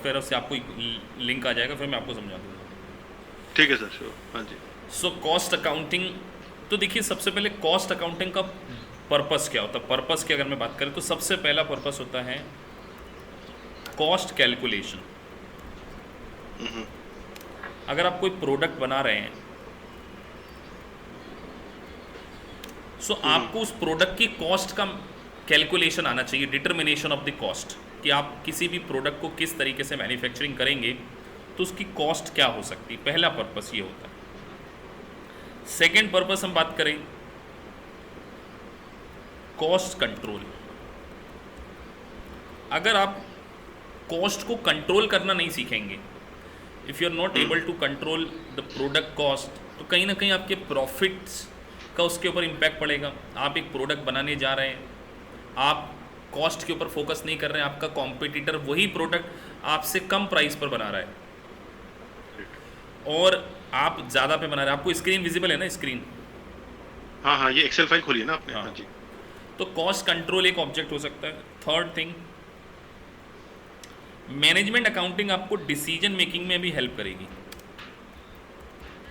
फिर उससे आपको लिंक आ जाएगा, फिर मैं आपको समझा दूंगा। ठीक है सर, श्योर, हाँ जी। सो कॉस्ट अकाउंटिंग, तो देखिए सबसे पहले कॉस्ट अकाउंटिंग का पर्पस क्या होता है। पर्पस की अगर मैं बात करें तो सबसे पहला पर्पस होता है कॉस्ट कैलकुलेशन। हम्म। अगर आप कोई प्रोडक्ट बना रहे हैं, सो हम्म। आपको उस प्रोडक्ट की कॉस्ट का कैलकुलेशन आना चाहिए, डिटर्मिनेशन ऑफ द कॉस्ट, कि आप किसी भी प्रोडक्ट को किस तरीके से मैन्युफैक्चरिंग करेंगे तो उसकी कॉस्ट क्या हो सकती है। पहला पर्पस ये होता है। सेकेंड पर्पस हम बात करें कॉस्ट कंट्रोल। अगर आप कॉस्ट को कंट्रोल करना नहीं सीखेंगे, if you are not hmm. Able to control the product cost, तो कहीं ना कहीं आपके प्रॉफिट्स का उसके ऊपर इम्पैक्ट पड़ेगा। आप एक प्रोडक्ट बनाने जा रहे हैं, आप कॉस्ट के ऊपर फोकस नहीं कर रहे हैं, आपका कॉम्पिटिटर वही प्रोडक्ट आपसे कम प्राइस पर बना रहा है Great. और आप ज़्यादा पे बना रहे हैं। आपको स्क्रीन विजिबल है ना, स्क्रीन? हाँ हाँ, ये एक्सेल फाइल खोली है ना आपने, हाँ। हाँ जी। तो कॉस्ट कंट्रोल एक ऑब्जेक्ट हो सकता है। थर्ड थिंग, मैनेजमेंट अकाउंटिंग आपको डिसीजन मेकिंग में भी हेल्प करेगी।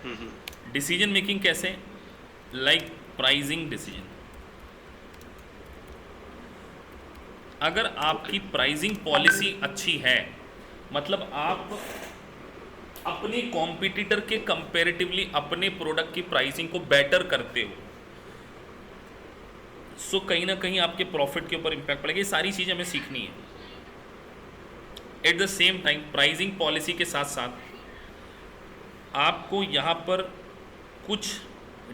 हम्म। डिसीजन मेकिंग कैसे? Like pricing decision. अगर ओके। आपकी प्राइजिंग पॉलिसी अच्छी है, मतलब आप अपने कॉम्पिटिटर के कंपैरेटिवली अपने प्रोडक्ट की प्राइसिंग को बेटर करते हो, सो कहीं ना कहीं आपके प्रॉफिट के ऊपर इम्पैक्ट पड़ेगा। ये सारी चीज़ें हमें सीखनी है। At the same time pricing policy के साथ साथ आपको यहाँ पर कुछ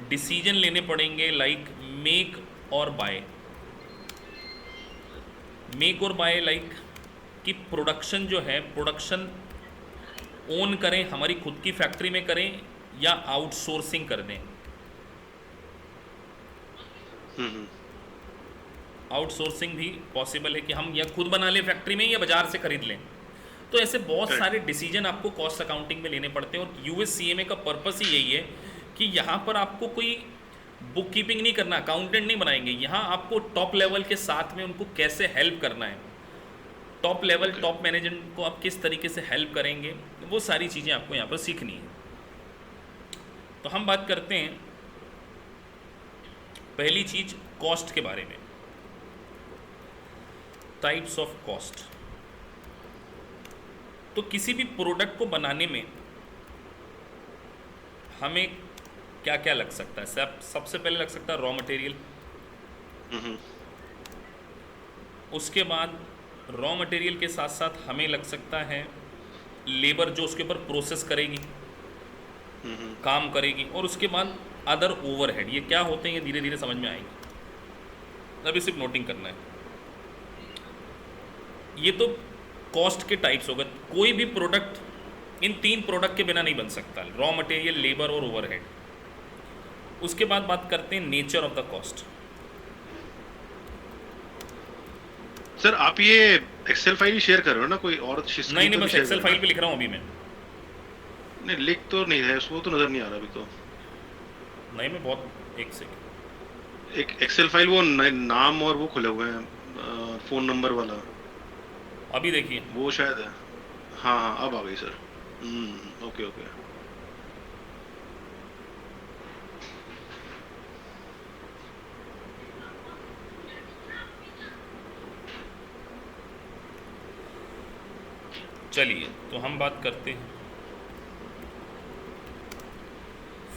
डिसीजन लेने पड़ेंगे, लाइक मेक और बाय। मेक और बाय लाइक कि प्रोडक्शन जो है, प्रोडक्शन ओन करें, हमारी खुद की फैक्ट्री में करें या आउटसोर्सिंग कर दें। हम्म। आउटसोर्सिंग भी पॉसिबल है कि हम या खुद बना लें फैक्ट्री में या बाजार से खरीद लें। तो ऐसे बहुत करेक्ट। सारे डिसीजन आपको कॉस्ट अकाउंटिंग में लेने पड़ते हैं, और यूएससीएमए का पर्पस ही यही है कि यहाँ पर आपको कोई बुक कीपिंग नहीं करना, अकाउंटेंट नहीं बनाएंगे। यहाँ आपको टॉप लेवल के साथ में उनको कैसे हेल्प करना है, top level okay. Top management को आप किस तरीके से हेल्प करेंगे, वो सारी चीज़ें आपको यहाँ पर सीखनी है। तो हम बात करते हैं पहली चीज़ कॉस्ट के बारे में। Types of cost. तो किसी भी प्रोडक्ट को बनाने में हमें क्या क्या लग सकता है? सबसे पहले लग सकता है रॉ मटेरियल। हम्म। उसके बाद रॉ मटेरियल के साथ साथ हमें लग सकता है लेबर, जो उसके ऊपर प्रोसेस करेगी, हम्म। काम करेगी। और उसके बाद अदर ओवरहेड। ये क्या होते हैं, ये धीरे धीरे समझ में आएंगे, अभी सिर्फ नोटिंग करना है। ये तो कॉस्ट के टाइप्स हो गए। कोई भी प्रोडक्ट इन तीन प्रोडक्ट के बिना नहीं बन सकता, रॉ मटेरियल, लेबर और ओवरहेड। उसके बाद बात करते हैं nature of the cost. Sir आप ये एक्सेल फाइल ही शेयर कर रहे हो ना, कोई और नहीं स्क्रीन नहीं, तो नहीं बस शेयर एक्सेल कर रहे फाइल ना? पे लिख रहा हूँ अभी मैं। नहीं, लिख तो नहीं है, वो तो नजर नहीं आ रहा अभी तो। नहीं, मैं बहुत, एक सेकेंड। एक एक्सेल फाइल, वो नाम और वो खुले हुए हैं, फोन नंबर वाला। अभी देखिए। वो शायद है। हाँ हाँ, अब आ गई सर। Okay okay. चलिए, तो हम बात करते हैं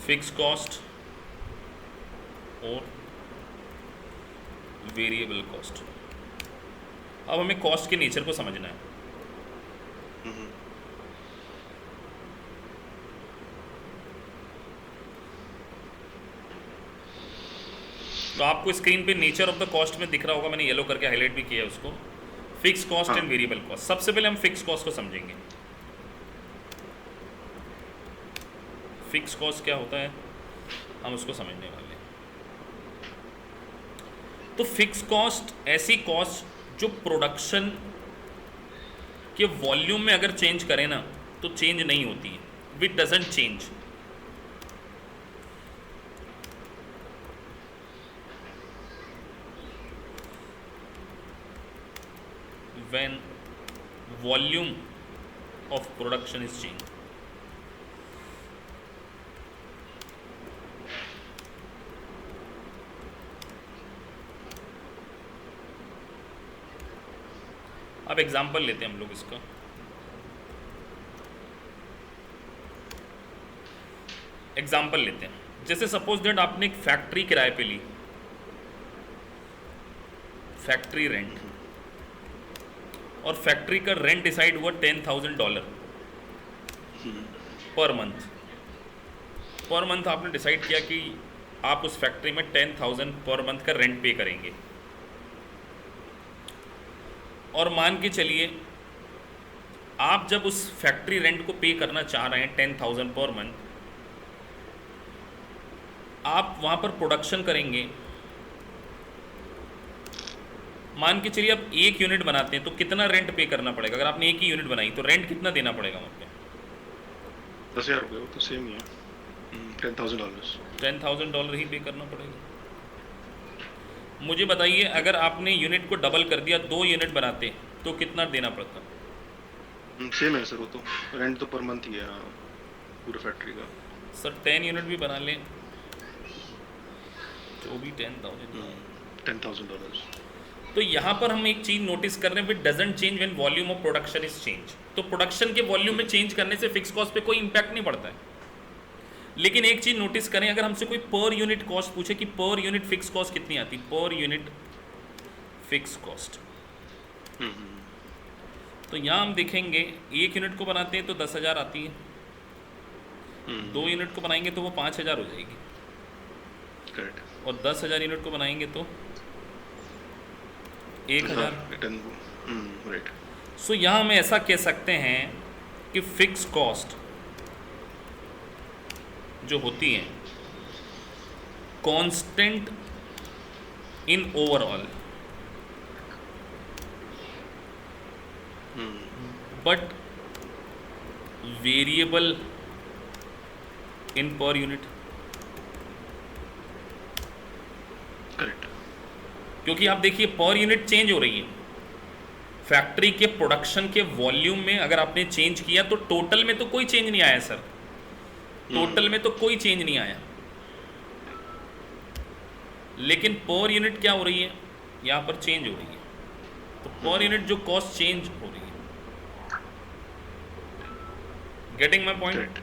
फिक्स कॉस्ट और वेरिएबल कॉस्ट। अब हमें कॉस्ट के नेचर को समझना है। हम्म। तो आपको स्क्रीन पे नेचर ऑफ द कॉस्ट में दिख रहा होगा, मैंने येलो करके हाईलाइट भी किया है उसको। फिक्स कॉस्ट हाँ। And variable cost. सबसे पहले हम फिक्स कॉस्ट को समझेंगे। फिक्स कॉस्ट क्या होता है, हम उसको समझने वाले हैं। तो फिक्स कॉस्ट ऐसी कॉस्ट जो प्रोडक्शन के वॉल्यूम में अगर चेंज करें ना तो चेंज नहीं होती है, which doesn't change. When volume of production is changed. अब एग्जाम्पल लेते हैं हम लोग इसका। एग्जाम्पल लेते हैं, जैसे सपोज दैट आपने एक फैक्ट्री किराए पे ली, फैक्ट्री रेंट, और फैक्ट्री का रेंट डिसाइड हुआ $10,000 पर मंथ। पर मंथ आपने डिसाइड किया कि आप उस फैक्ट्री में 10,000 पर मंथ का रेंट पे करेंगे, और मान के चलिए आप जब उस फैक्ट्री रेंट को पे करना चाह रहे हैं 10,000 पर मंथ, आप वहाँ पर प्रोडक्शन करेंगे। मान के चलिए आप एक यूनिट बनाते हैं तो कितना रेंट पे करना पड़ेगा? अगर आपने एक ही यूनिट बनाई तो रेंट कितना देना पड़ेगा वहाँ पे? 10,000 रुपये, वो तो सेम ही है, $10,000। $10,000 ही पे करना पड़ेगा। मुझे बताइए अगर आपने यूनिट को डबल कर दिया, 2 यूनिट बनाते तो कितना देना पड़ता? सेम है सर, वो तो रेंट तो पर मंथ ही है पूरे फैक्ट्री का। सर 10 यूनिट भी बना लें तो भी $10,000। तो यहाँ पर हम एक चीज़ नोटिस कर रहे हैं, विच doesn't change when volume of production is change. तो प्रोडक्शन के वॉल्यूम में चेंज करने से फिक्स कॉस्ट पे कोई इंपैक्ट नहीं पड़ता है। लेकिन एक चीज़ नोटिस करें, अगर हमसे कोई पर यूनिट कॉस्ट पूछे कि पर यूनिट फिक्स कॉस्ट कितनी आती, पर यूनिट फिक्स कॉस्ट, तो यहाँ हम देखेंगे एक यूनिट को बनाते हैं तो 10,000 आती है, 2 यूनिट को बनाएंगे तो वो 5,000 हो जाएगी, करेक्ट, और 10,000 यूनिट को बनाएंगे तो 1,000। राइट। सो यहाँ हम ऐसा कह सकते हैं कि फिक्स कॉस्ट जो होती है constant in overall, but variable in per unit. Correct. क्योंकि आप देखिए पर यूनिट चेंज हो रही है, फैक्ट्री के प्रोडक्शन के वॉल्यूम में अगर आपने चेंज किया तो टोटल में तो कोई चेंज नहीं आया सर, टोटल में तो कोई चेंज नहीं आया, लेकिन पर यूनिट क्या हो रही है, यहाँ पर चेंज हो रही है। तो पर यूनिट जो कॉस्ट चेंज हो रही है। Getting my point?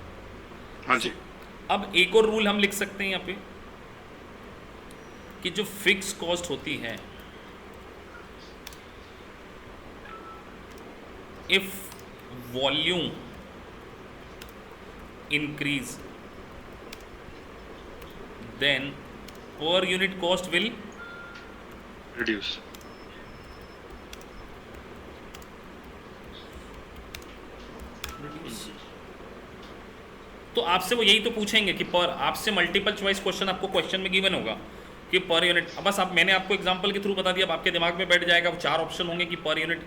हाँ जी। अब एक और रूल हम लिख सकते हैं यहाँ पे कि जो फिक्स कॉस्ट होती है, if volume increase then per unit cost will reduce। तो आपसे वो यही तो पूछेंगे कि पर, आपसे मल्टीपल चॉइस क्वेश्चन आपको क्वेश्चन में गिवन होगा कि पर यूनिट, बस आप, मैंने आपको एग्जांपल के थ्रू बता दिया, अब आपके दिमाग में बैठ जाएगा। वो 4 ऑप्शन होंगे कि पर यूनिट,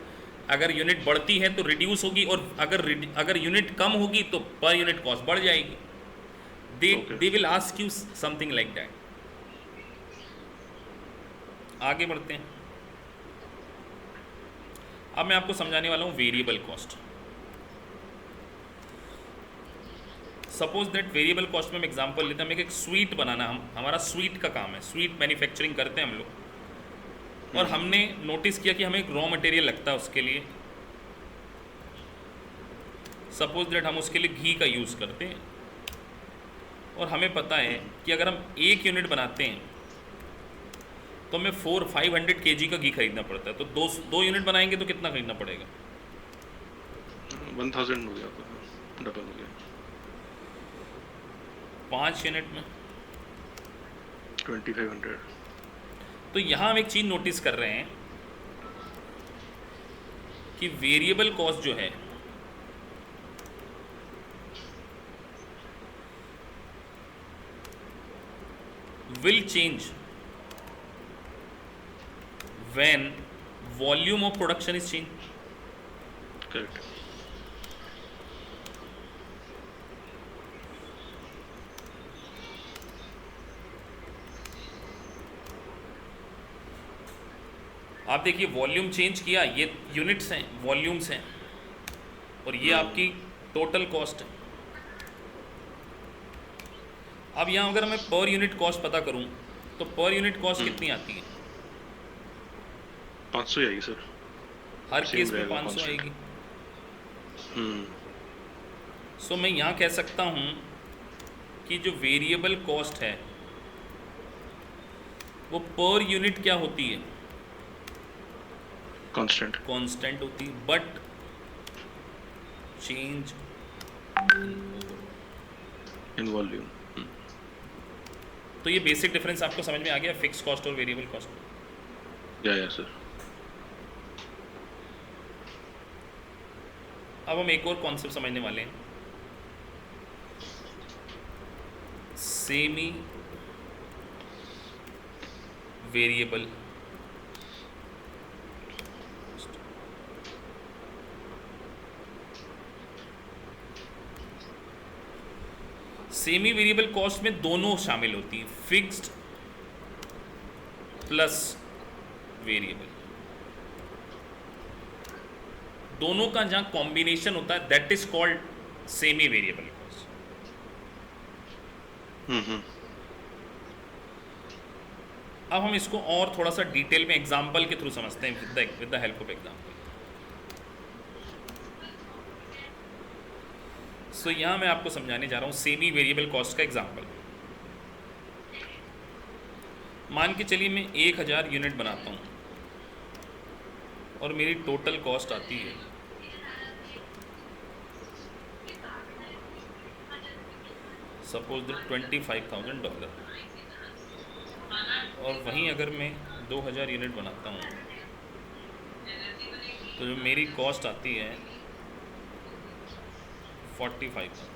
अगर यूनिट बढ़ती है तो रिड्यूस होगी, और अगर यूनिट कम होगी तो पर यूनिट कॉस्ट बढ़ जाएगी। They will ask you something like that. आगे बढ़ते हैं। अब मैं आपको समझाने वाला हूँ variable cost. Suppose that variable cost में हम एग्जांपल लेते हैं, हम एक स्वीट बनाना, हमारा स्वीट का काम है, स्वीट मैन्युफैक्चरिंग करते हैं हम लोग, और हमने नोटिस किया कि हमें एक रॉ मटेरियल लगता है उसके लिए। सपोज दैट हम उसके लिए घी का यूज़ करते हैं, और हमें पता है कि अगर हम 1 यूनिट बनाते हैं तो हमें 500 kg का घी खरीदना पड़ता है। तो 2 यूनिट बनाएंगे तो कितना खरीदना पड़ेगा? 1,000 हो गया, डबल हो गया। 5 यूनिट में 2,500। तो यहाँ हम एक चीज़ नोटिस कर रहे हैं कि वेरिएबल कॉस्ट जो है will change when volume of production is change. Correct. आप देखिए वॉल्यूम चेंज किया, ये यूनिट्स हैं, वॉल्यूम्स हैं, और ये आपकी टोटल कॉस्ट है। अब यहाँ अगर मैं पर यूनिट कॉस्ट पता करूँ तो पर यूनिट कॉस्ट कितनी आती है? 500 आएगी सर, हर सेम केस में रहेगा 500 कांस्टेंट। आएगी। सो मैं यहाँ कह सकता हूँ कि जो वेरिएबल कॉस्ट है वो पर यूनिट क्या होती है? कांस्टेंट। कांस्टेंट होती है, बट चेंज इन वॉल्यूम। तो ये बेसिक डिफरेंस आपको समझ में आ गया, फिक्स कॉस्ट और वेरिएबल कॉस्ट। या सर। अब हम एक और कॉन्सेप्ट समझने वाले हैं, semi variable semi variable cost में दोनों शामिल होती हैं, फिक्स्ड प्लस वेरिएबल। दोनों का जहां कॉम्बिनेशन होता है that is called semi variable cost. अब हम इसको और थोड़ा सा डिटेल में एग्जांपल के थ्रू समझते हैं with the help of example. So यहाँ मैं आपको समझाने जा रहा हूँ सेमी वेरिएबल कॉस्ट का एग्जांपल। मान के चलिए मैं 1000 यूनिट बनाता हूँ और मेरी टोटल कॉस्ट आती है सपोज $25,000, और वहीं अगर मैं 2000 यूनिट बनाता हूँ तो जो मेरी कॉस्ट आती है 45,000।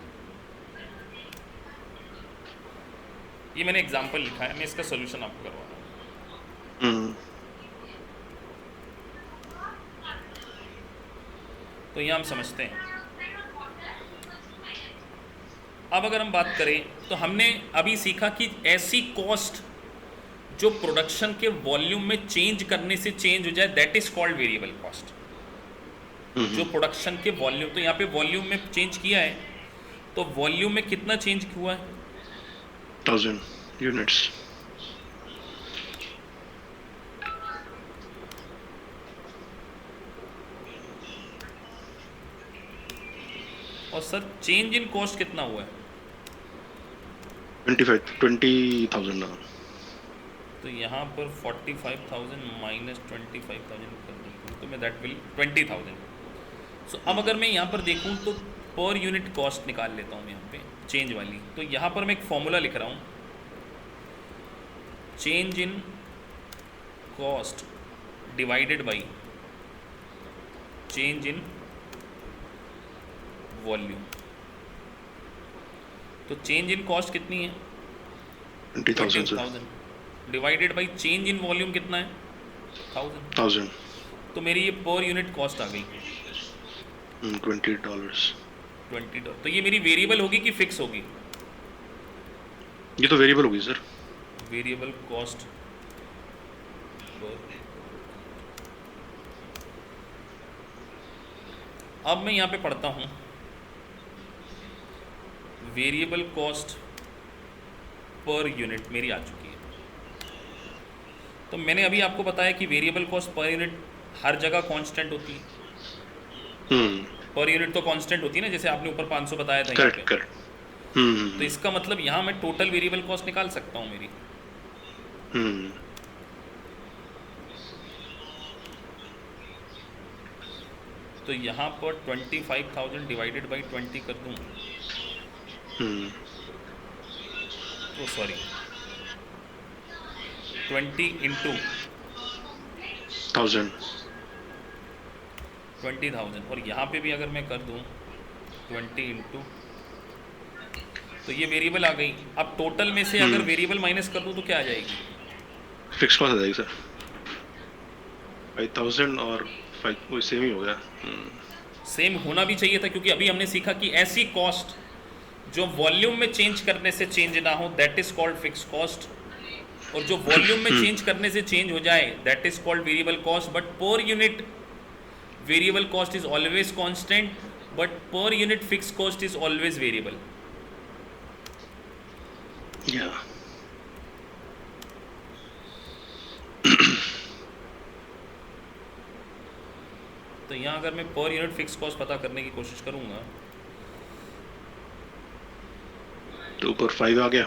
ये मैंने एग्जांपल लिखा है, मैं इसका सॉल्यूशन आपको करवा रहा हूँ। तो यहाँ हम समझते हैं। अब अगर हम बात करें तो हमने अभी सीखा कि ऐसी कॉस्ट जो प्रोडक्शन के वॉल्यूम में चेंज करने से चेंज हो जाए that is called variable cost. जो प्रोडक्शन के वॉल्यूम, तो यहाँ पे वॉल्यूम में चेंज किया है, तो वॉल्यूम में कितना चेंज हुआ है? 1000 यूनिट्स। और सर चेंज इन कॉस्ट कितना हुआ है? 20,000 ना। तो यहाँ पर 45,000 माइनस 25,000 कर दूँ तो मैं दैट विल 20,000। सो अब अगर मैं यहाँ पर देखूँ तो पर यूनिट कॉस्ट निकाल लेता हूँ यहाँ पे चेंज वाली। तो यहाँ पर मैं एक फॉर्मूला लिख रहा हूँ, change in cost divided by change in volume. तो चेंज इन कॉस्ट कितनी है? 20,000 divided by change in volume कितना है? 1000। तो मेरी ये पर यूनिट कॉस्ट आ गई $20। तो ये मेरी वेरिएबल होगी कि फिक्स होगी? ये तो वेरिएबल होगी सर। वेरिएबल कॉस्ट अब मैं यहाँ पे पढ़ता हूँ वेरिएबल कॉस्ट पर यूनिट मेरी आ चुकी है। तो मैंने अभी आपको बताया कि वेरिएबल कॉस्ट पर यूनिट हर जगह कांस्टेंट होती है। पर यूनिट तो कांस्टेंट होती है ना, जैसे आपने ऊपर 500 बताया था। करेक्ट। तो इसका मतलब यहाँ मैं टोटल वेरिएबल कॉस्ट निकाल सकता हूँ मेरी। तो यहाँ पर 25,000 डिवाइडेड बाई 20 कर दूँ तो सॉरी 20 इंटू 20,000, और यहाँ पे भी अगर मैं कर दूँ 20 इंटू, तो ये वेरिएबल आ गई। अब टोटल में से अगर वेरिएबल माइनस कर दूँ तो क्या आ जाएगी? फिक्स कॉस्ट आ जाएगी सर 5,000 और 5 वो सेम ही हो गया। सेम होना भी चाहिए था, क्योंकि अभी हमने सीखा कि ऐसी कॉस्ट जो वॉल्यूम में चेंज करने से चेंज ना हो that is called fix cost, और जो वॉल्यूम में चेंज करने से चेंज हो जाए that is called variable cost. But per unit variable cost is always constant but per unit fix cost is always variable. या तो यहाँ अगर मैं पर यूनिट फिक्स कॉस्ट पता करने की कोशिश करूँगा तो ऊपर 5 आ गया,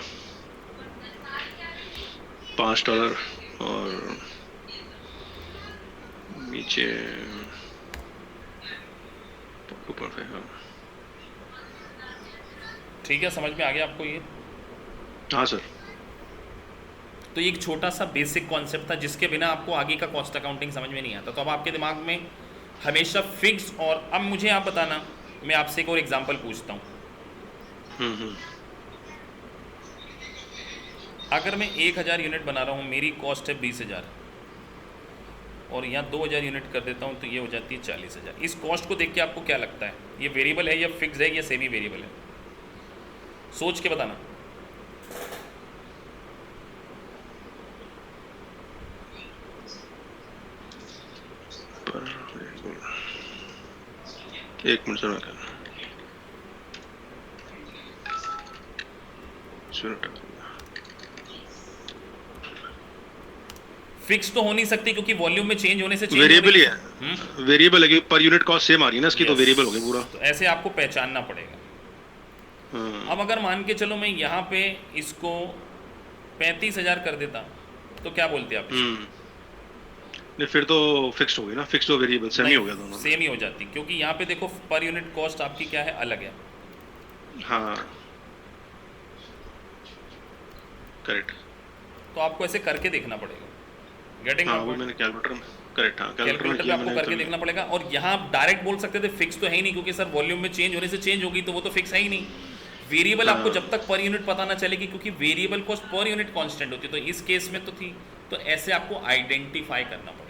$5 और नीचे ऊपर 5। हाँ ठीक है, समझ में आ गया आपको ये? हाँ सर। तो ये एक छोटा सा बेसिक कॉन्सेप्ट था जिसके बिना आपको आगे का कॉस्ट अकाउंटिंग समझ में नहीं आता। तो अब आपके दिमाग में हमेशा फिक्स, और अब मुझे आप बताना, मैं आपसे एक और एग्जांपल पूछता हूँ। अगर मैं 1000 यूनिट बना रहा हूँ, मेरी कॉस्ट है 20,000, और यहाँ 2000 यूनिट कर देता हूँ तो ये हो जाती है 40,000। इस कॉस्ट को देख के आपको क्या लगता है, ये वेरिएबल है या फिक्स है या सेमी वेरिएबल है? सोच के बताना। एक मिनट सर, फिक्स तो हो नहीं सकती क्योंकि वॉल्यूम में चेंज होने से वेरिएबल ही है, वेरिएबल है कि पर यूनिट कॉस्ट सेम आ रही है ना इसकी, तो वेरिएबल हो गया पूरा। तो ऐसे आपको पहचानना पड़ेगा। अब अगर मान के चलो मैं यहाँ पे इसको 35,000 कर देता तो क्या बोलते आप? नहीं फिर तो फिक्स्ड हो गई ना, फिक्स्ड और वेरिएबल सेम ही हो गया दोनों। सेम ही हो जाती, क्योंकि यहाँ पे देखो पर यूनिट कॉस्ट आपकी क्या है, अलग है। हाँ करेक्ट। तो आपको ऐसे करके देखना पड़ेगा। गेटिंग? हाँ वो मैंने कैलकुलेटर में, करेक्ट, हाँ कैलकुलेटर पे आपको करके देखना पड़ेगा। और यहाँ आप डायरेक्ट बोल सकते थे फिक्स तो है ही नहीं, क्योंकि सर वॉल्यूम में चेंज होने से चेंज होगी तो वो तो फिक्स है ही नहीं। वेरिएबल आपको जब तक पर यूनिट पता ना चलेगी, क्योंकि variable cost per unit constant होती है, तो इस केस में तो थी। तो ऐसे आपको आइडेंटिफाई करना पड़ेगा।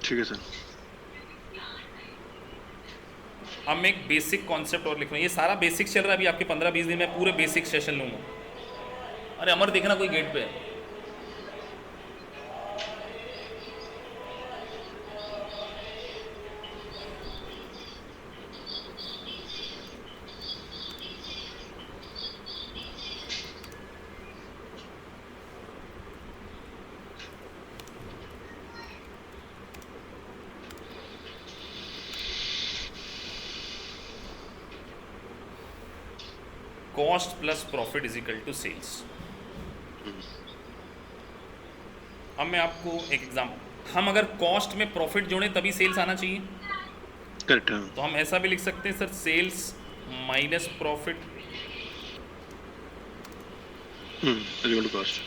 ठीक है सर। अब मैं एक बेसिक कॉन्सेप्ट और लिख रहा हूँ, ये सारा बेसिक चल रहा है। अभी आपके 15-20 दिन में पूरे बेसिक सेशन लूँगा। अरे अमर देखना, कोई गेट पे है। Cost plus profit is equal to sales. अब मैं आपको एक एग्जाम्पल, हम अगर कॉस्ट में प्रॉफिट जोड़ें तभी सेल्स आना चाहिए। करेक्ट। तो हम ऐसा भी लिख सकते हैं sir, sales minus profit equal to cost.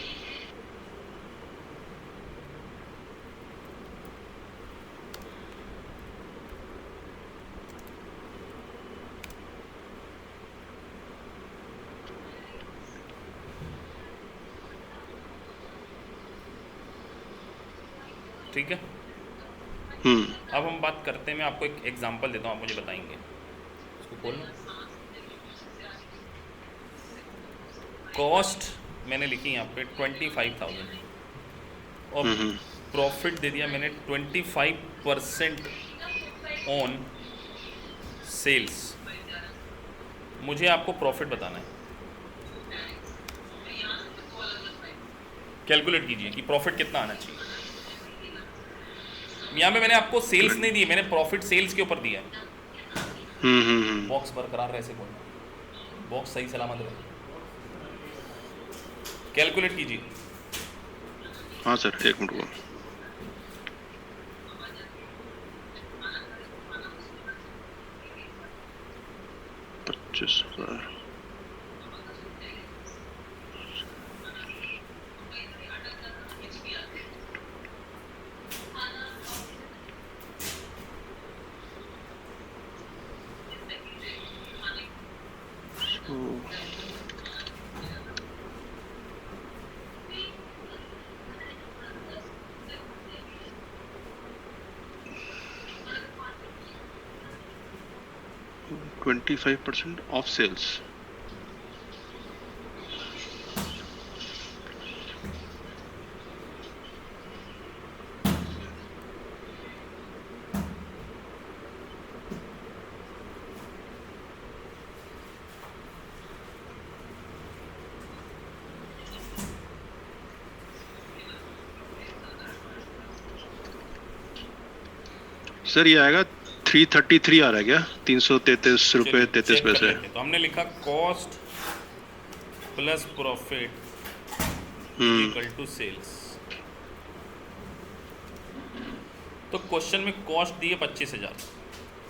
ठीक है। अब हम बात करते हैं, मैं आपको एक एग्जांपल देता हूँ, आप मुझे बताएंगे। इसको खोलना। कॉस्ट मैंने लिखी यहाँ पे 25,000 और प्रॉफिट दे दिया मैंने 25% ऑन सेल्स। मुझे आपको प्रॉफिट बताना है। कैलकुलेट कीजिए कि प्रॉफिट कितना आना चाहिए। यहाँ पे मैंने आपको सेल्स नहीं दी, मैंने प्रॉफिट सेल्स के ऊपर दिया है। बॉक्स बरकरार रहे से बोलना, बॉक्स सही सलामत रहे। कैलकुलेट कीजिए। हाँ सर, एक मिनट को। $25,000 25% of sales. सर ये आएगा 333 आ रहा है क्या? 333 रुपये 33 चेक कर पैसे। लेते हैं। तो हमने लिखा cost plus profit is hmm. Equal to sales. तो क्वेश्चन में कॉस्ट दी है 25,000,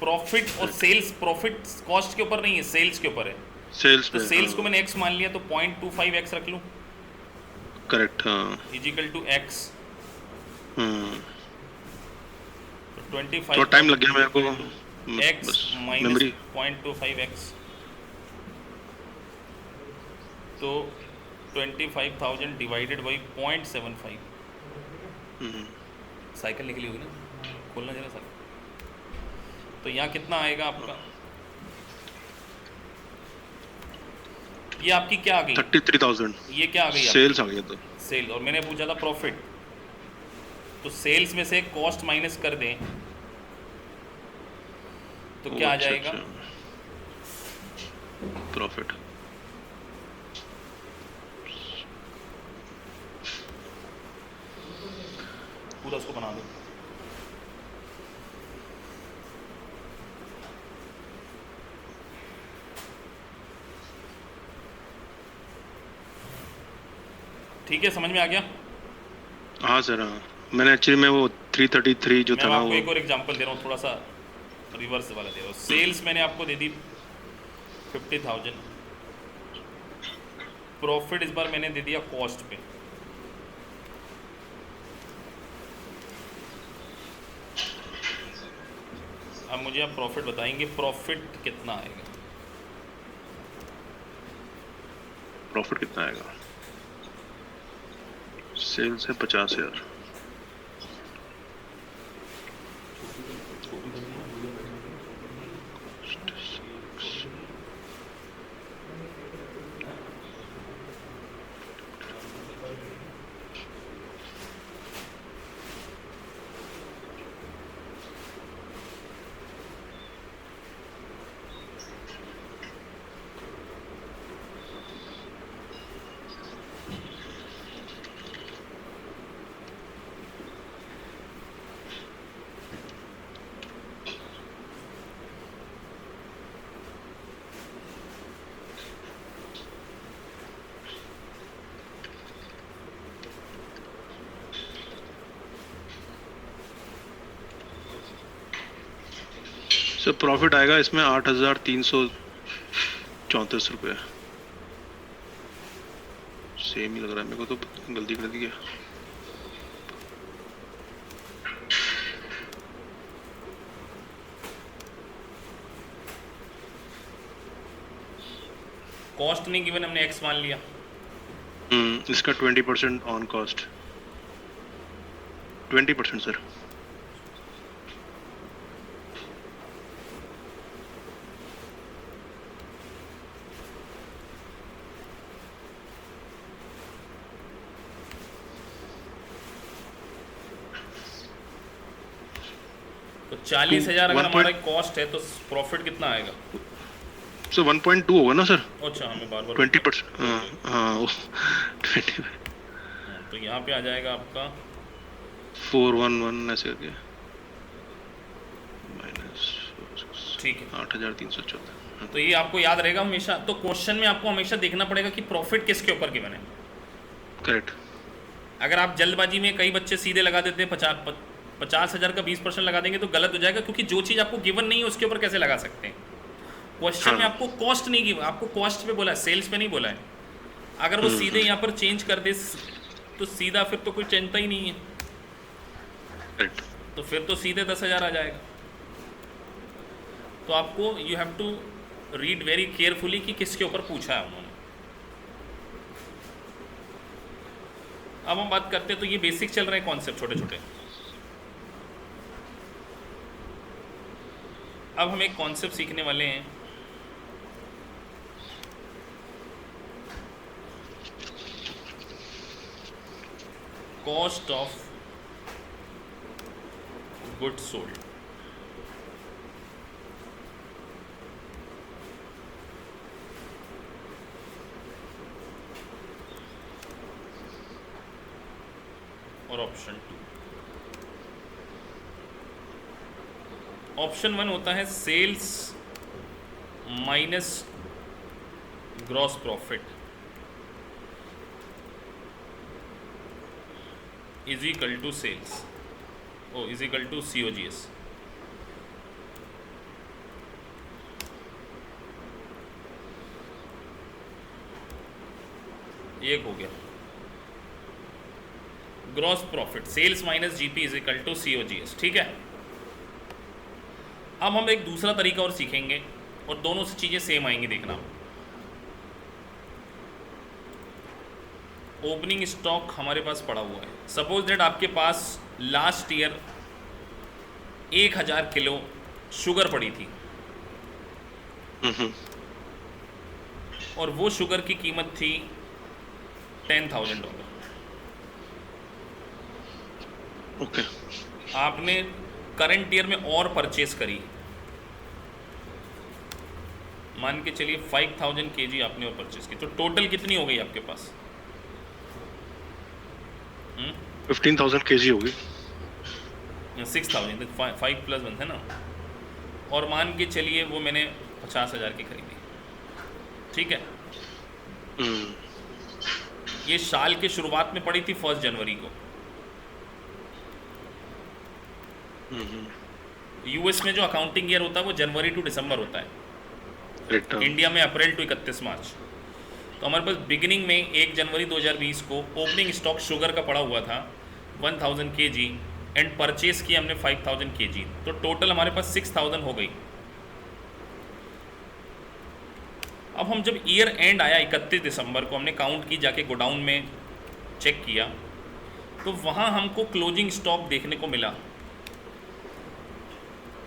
प्रॉफिट और सेल्स, प्रॉफिट कॉस्ट के ऊपर नहीं है, सेल्स के ऊपर है। सेल्स तो पे, सेल्स को हाँ। मैंने एक्स मान लिया, तो 0.25x रख लूँ करेक्ट, हाँ। Is equal to X. Hmm. तो थोड़ा टाइम लग गया मेरे को, 25 एक्स बस माइनस मेमोरी। 0.25x, तो 25,000 डिवाइडेड बाई 0.75। हम्म। साइकिल निकली होगी ना, खोलना जरा साइकिल। तो यहाँ कितना आएगा आपका, ये आपकी क्या आ गई, 33,000 ये क्या आ गई सेल्स आ आपकी गया तो। सेल, और मैंने पूछा था प्रॉफिट। तो सेल्स में से कॉस्ट माइनस कर दें तो ओ क्या आ अच्छा जाएगा, अच्छा, प्रॉफिट। पूरा उसको बना दो। ठीक है, समझ में आ गया। हाँ सर, हाँ। मैंने एक्चुअली में वो 333 जो मैं था ना आपको वो। एक और एग्जांपल दे रहा हूँ, थोड़ा सा रिवर्स वाला दे रहा हूँ। सेल्स मैंने आपको दे दी 50,000, प्रॉफिट इस बार मैंने दे दिया कॉस्ट पे। अब मुझे आप प्रॉफिट बताएंगे, प्रॉफिट कितना आएगा। प्रॉफिट कितना आएगा? सेल्स है 50,000। सर प्रॉफिट आएगा इसमें 8,334 रुपये। सेम ही लग रहा है मेरे को, तो गलती कर दी है। कॉस्ट नहीं गिवन, हमने एक्स मान लिया। इसका 20% ऑन कॉस्ट, 20% सर। तो 40,000 अगर 1 हमारा कॉस्ट है तो प्रॉफिट कितना आएगा। सर 1.2 होगा ना सर? अच्छा, हमें बार बार 20%, हाँ हाँ 20, तो यहाँ पे आ जाएगा आपका 411 ऐसे करके माइनस ठीक है। 8,314। तो ये आपको याद रहेगा हमेशा। तो क्वेश्चन में आपको हमेशा देखना पड़ेगा कि प्रॉफिट किसके ऊपर गिवन है। करेक्ट। अगर आप जल्दबाजी में, कई बच्चे सीधे लगा देते हैं 50,000 का 20% लगा देंगे तो गलत हो जाएगा, क्योंकि जो चीज़ आपको गिवन नहीं है उसके ऊपर कैसे लगा सकते हैं। क्वेश्चन में आपको कॉस्ट नहीं गिवन, आपको कॉस्ट पे बोला है, सेल्स पे नहीं बोला है। अगर वो सीधे यहाँ पर चेंज कर दे तो सीधा फिर तो कोई चिंता ही नहीं है, करेक्ट। तो फिर तो सीधे 10,000 आ जाएगा। तो आपको you have to read very carefully कि किसके ऊपर पूछा है उन्होंने। अब हम बात करते हैं, तो ये बेसिक चल रहे हैं कॉन्सेप्ट छोटे छोटे। अब हम एक कॉन्सेप्ट सीखने वाले हैं, कॉस्ट ऑफ गुड्स सोल्ड। और ऑप्शन 2, ऑप्शन 1 होता है sales minus gross profit is equal to sales is equal to COGS। एक हो गया gross profit, sales minus GP is equal to COGS, ठीक है। अब हम एक दूसरा तरीका और सीखेंगे और दोनों से चीज़ें सेम आएंगी, देखना। ओपनिंग स्टॉक हमारे पास पड़ा हुआ है, सपोज दैट आपके पास लास्ट ईयर 1000 किलो शुगर पड़ी थी और वो शुगर की कीमत थी $10,000। ओके। आपने करंट ईयर में और परचेस करी, मान के चलिए 5000 kg आपने और परचेस की, तो टोटल कितनी हो गई आपके पास? 15,000 kg होगी। 6000, 5 + 1 है ना। और मान के चलिए वो मैंने 50,000 की खरीदी, ठीक है। ये साल के शुरुआत में पड़ी थी 1 जनवरी को। यूएस में जो अकाउंटिंग ईयर होता है वो जनवरी टू दिसंबर होता है, इंडिया में अप्रैल टू 31 मार्च। तो हमारे पास बिगिनिंग में 1 जनवरी 2020 को ओपनिंग स्टॉक शुगर का पड़ा हुआ था 1000 kg एंड परचेस किया हमने 5000 kg, तो टोटल हमारे पास 6000 हो गई। अब हम जब ईयर एंड आया 31 दिसंबर को, हमने काउंट की, जाके गोडाउन में चेक किया, तो वहाँ हमको क्लोजिंग स्टॉक देखने को मिला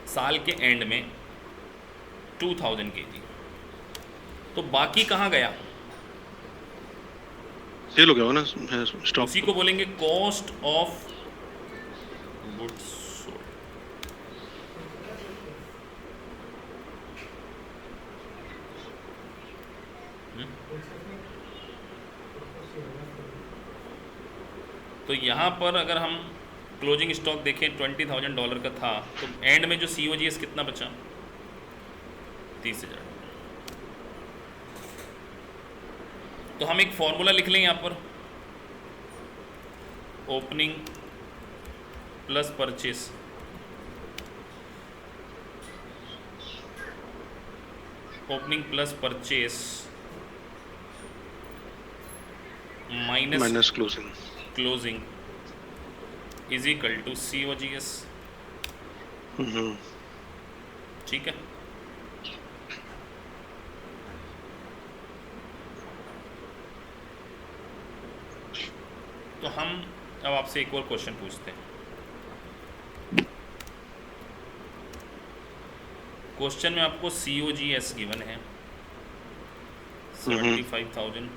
साल के एंड में 2000 kg। तो बाकी कहाँ गया? सेल हो गया होगा ना स्टॉक। उसी को बोलेंगे कॉस्ट ऑफ गुड्स सोल्ड। तो यहाँ पर अगर हम क्लोजिंग स्टॉक देखें $20,000 का था, तो एंड में जो COGS कितना बचा? 30,000। तो हम एक फॉर्मूला लिख लें यहाँ पर, opening plus purchase minus closing is equal to COGS, ठीक है। तो हम अब आपसे एक और क्वेश्चन पूछते हैं। क्वेश्चन में आपको COGS गिवन है 75,000,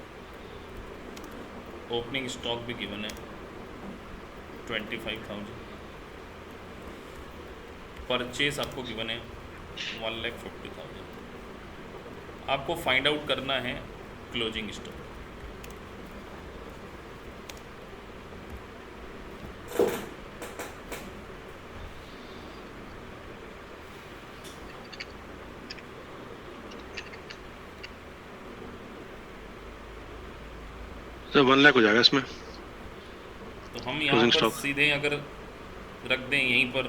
ओपनिंग स्टॉक भी गिवन है 25,000, परचेस आपको गिवन है 1,50,000। आपको फाइंड आउट करना है क्लोजिंग स्टॉक। तो 1 लाख हो जाएगा इसमें। तो हम यहाँ पर सीधे अगर रख दें यहीं पर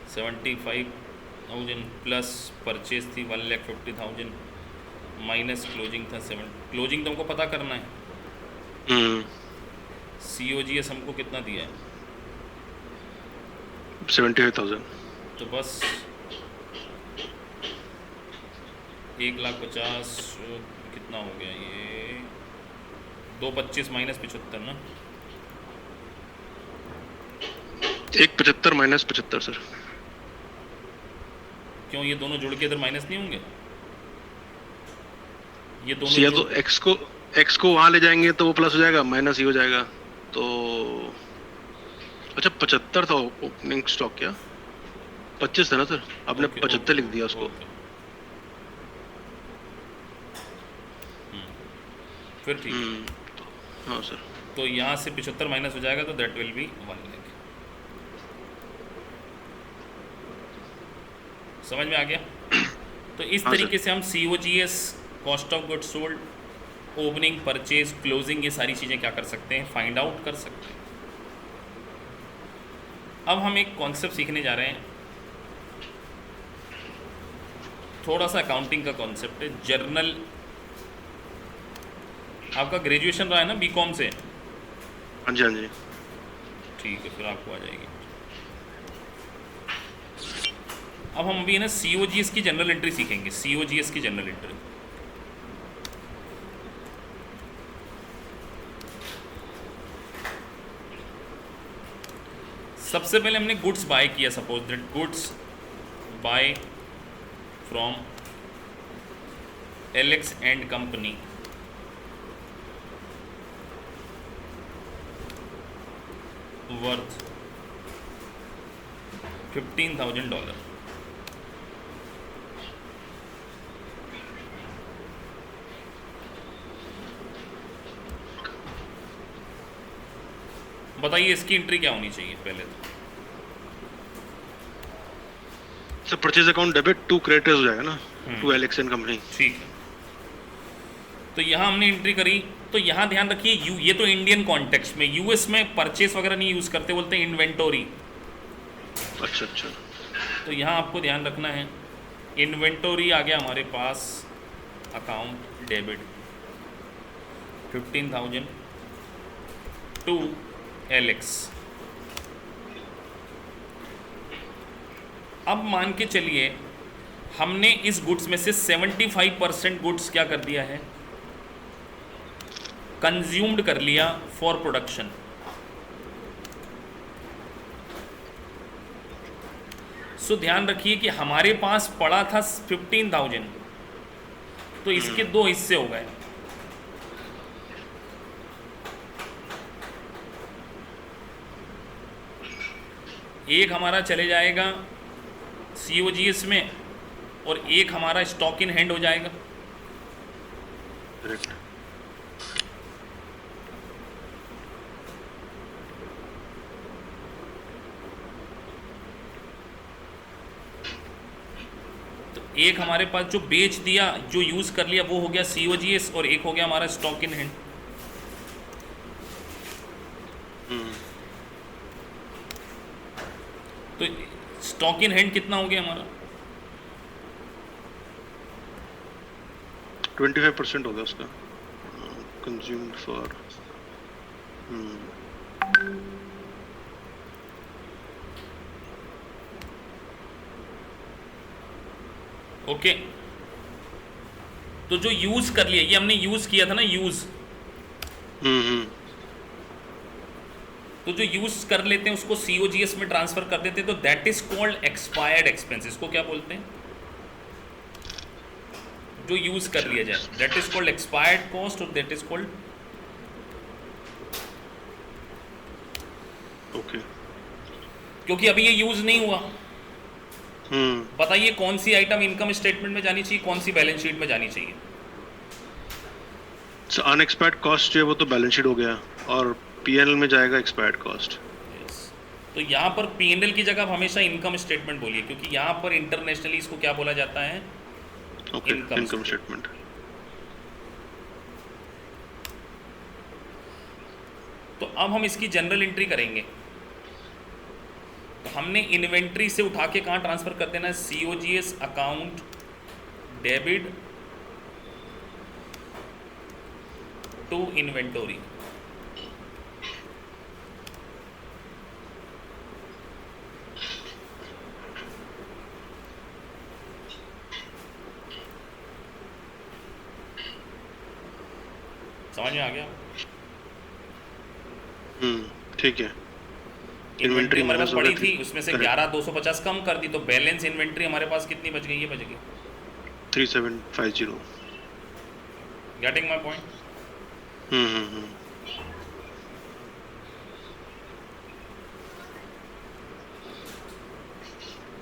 75,000 प्लस परचेज थी 1,50,000 माइनस क्लोजिंग था 7। क्लोजिंग तो हमको पता करना है। COGS हमको कितना दिया है? 75,000। तो बस 1,50,000 कितना हो गया ये? 225 माइनस 75 ना, 175 माइनस 75 सर। क्यों ये दोनों जुड़ के इधर माइनस नहीं होंगे? ये दोनों या तो x को वहां ले जाएंगे तो वो प्लस हो जाएगा, माइनस ही हो जाएगा। तो अच्छा 75 था ओपनिंग स्टॉक, क्या 25 था ना सर? आपने 75 लिख दिया उसको। फिर ठीक है। हाँ सर। तो यहाँ से 75 माइनस हो जाएगा, तो दैट विल बी 1 लाख। समझ में आ गया? तो इस हाँ सर। तरीके से हम COGS, cost of goods sold, opening, purchase, closing, ये सारी चीज़ें क्या कर सकते हैं, फाइंड आउट कर सकते हैं। अब हम एक कॉन्सेप्ट सीखने जा रहे हैं, थोड़ा सा अकाउंटिंग का कॉन्सेप्ट है। जर्नल, आपका ग्रेजुएशन रहा है ना बीकॉम से? हाँ जी हाँ जी। ठीक है, फिर आपको आ जाएगी। अब हम अभी है ना COGS की जनरल एंट्री सीखेंगे, COGS की जनरल एंट्री। सबसे पहले हमने गुड्स बाय किया, suppose that goods buy from LX and company worth $15,000। बताइए इसकी एंट्री क्या होनी चाहिए पहले तो? Sir purchase account debit to creditors हो जाएगा ना, टू एलेक्स एंड कंपनी। ठीक है, तो यहाँ हमने एंट्री करी। तो यहाँ ध्यान रखिए, ये तो इंडियन कॉन्टेक्स्ट में, US में परचेस वगैरह नहीं यूज़ करते, बोलते हैं इन्वेंटोरी। अच्छा अच्छा। तो यहाँ आपको ध्यान रखना है, इन्वेंटोरी आ गया हमारे पास, अकाउंट डेबिट 15,000 टू LX। अब मान के चलिए हमने इस गुड्स में से 75% गुड्स क्या कर दिया है, कंज्यूम्ड कर लिया फॉर प्रोडक्शन। सो ध्यान रखिए कि हमारे पास पड़ा था 15,000, तो इसके दो हिस्से हो गए। एक हमारा चले जाएगा COGS में और एक हमारा स्टॉक इन हैंड हो जाएगा। करेक्ट। तो एक हमारे पास जो बेच दिया, जो यूज़ कर लिया, वो हो गया COGS, और एक हो गया हमारा स्टॉक इन हैंड। तो स्टॉक इन हैंड कितना हो गया हमारा? 25% हो गया उसका, कंज्यूम्ड फॉर। ओके, तो जो यूज़ कर लिया, ये हमने यूज़ किया था ना, यूज़। तो जो यूज़ कर लेते हैं उसको COGS में ट्रांसफ़र कर देते हैं, तो that is called expired expense. इसको क्या बोलते हैं? जो यूज़ कर लिया जाए, that is called expired cost, और दैट इज़ कॉल्ड, ओके। क्योंकि अभी ये यूज़ नहीं हुआ। बताइए कौन सी आइटम इनकम स्टेटमेंट में जानी चाहिए, कौन सी बैलेंस शीट में जानी चाहिए? अनएक्सपायर्ड कॉस्ट जो है वो तो बैलेंस शीट हो गया, और P&L में जाएगा एक्सपायर्ड कॉस्ट। तो यहाँ पर P&L की जगह आप हमेशा इनकम स्टेटमेंट बोलिए, क्योंकि यहाँ पर इंटरनेशनली इसको क्या बोला जाता है, ओके, इनकम स्टेटमेंट। तो अब हम इसकी जनरल एंट्री करेंगे। तो हमने इन्वेंट्री से उठा के कहाँ ट्रांसफ़र कर देना है, COGS account debit to inventory. समझ में आ गया? ठीक है। इन्वेंट्री हमारे पास पड़ी थी, उसमें से 11,250 कम कर दी, तो बैलेंस इन्वेंट्री हमारे पास कितनी बच गई? ये बच गई 3750। Getting my point?